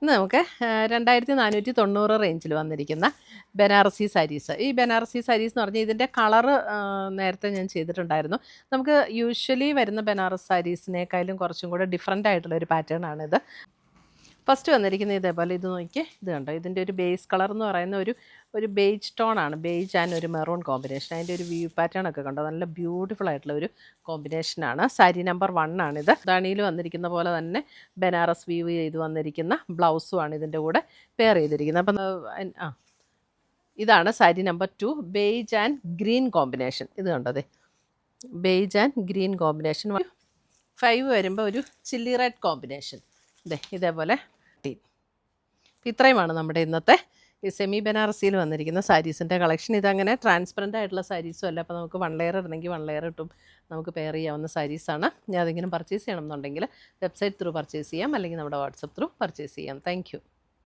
ഇന്ന് നമുക്ക് 2490 റേഞ്ചിൽ വന്നിരിക്കുന്ന ബനാറസി സാരീസ്. ഈ ബനാറസി സാരീസ് എന്ന് പറഞ്ഞാൽ ഇതിൻ്റെ കളറ് നേരത്തെ ഞാൻ ചെയ്തിട്ടുണ്ടായിരുന്നു. നമുക്ക് യൂഷ്വലി വരുന്ന ബനാറസ് സാരീസിനേക്കാളും കുറച്ചും കൂടെ ഡിഫറെൻ്റ് ആയിട്ടുള്ളൊരു പാറ്റേൺ ആണിത്. ഫസ്റ്റ് വന്നിരിക്കുന്നത് ഇതേപോലെ ഇത് നോക്കിയേ, ഇത് കണ്ടോ, ഇതിൻ്റെ ഒരു ബേസ് കളർ എന്ന് പറയുന്ന ഒരു ബേജ് ടോണാണ്. ബേജ് ആൻഡ് ഒരു മെറൂൺ കോമ്പിനേഷൻ. അതിൻ്റെ ഒരു വ്യൂ പാറ്റേൺ ഒക്കെ കണ്ടോ, നല്ല ബ്യൂട്ടിഫുൾ ആയിട്ടുള്ള ഒരു കോമ്പിനേഷനാണ്. സാരി നമ്പർ 1 ആണിത്. ധാണിയിൽ വന്നിരിക്കുന്ന പോലെ തന്നെ ബനാറസ് വീവ് ചെയ്ത് വന്നിരിക്കുന്ന ബ്ലൗസുമാണ് ഇതിൻ്റെ കൂടെ പെയർ ചെയ്തിരിക്കുന്നത്. അപ്പം ഇതാണ് sari number 2, beige and green combination. ഇത് കണ്ടോ, ബേജ് ആൻഡ് ഗ്രീൻ കോമ്പിനേഷൻ. 5 വരുമ്പോൾ ഒരു ചില്ലി റെഡ് കോമ്പിനേഷൻ. ഇതേപോലെ ഇത്രയുമാണ് നമ്മുടെ ഇന്നത്തെ ഈ സെമി ബനാറസിയിൽ വന്നിരിക്കുന്ന സാരീസിൻ്റെ കളക്ഷൻ. ഇതങ്ങനെ ട്രാൻസ്പെറൻ്റ് ആയിട്ടുള്ള സാരീസും അല്ല. അപ്പോൾ നമുക്ക് 1 ലെയർ ഇടണമെങ്കിൽ 1 ലെയർ ഇട്ടും നമുക്ക് പെയർ ചെയ്യാവുന്ന സാരീസാണ്. ഞാൻ അതെങ്കിലും പർച്ചേസ് ചെയ്യണം എന്നുണ്ടെങ്കിൽ വെബ്സൈറ്റ് ത്രൂ പർച്ചേസ് ചെയ്യാം, അല്ലെങ്കിൽ നമ്മുടെ വാട്സപ്പ് ത്രൂ പർച്ചേസ് ചെയ്യാം. താങ്ക്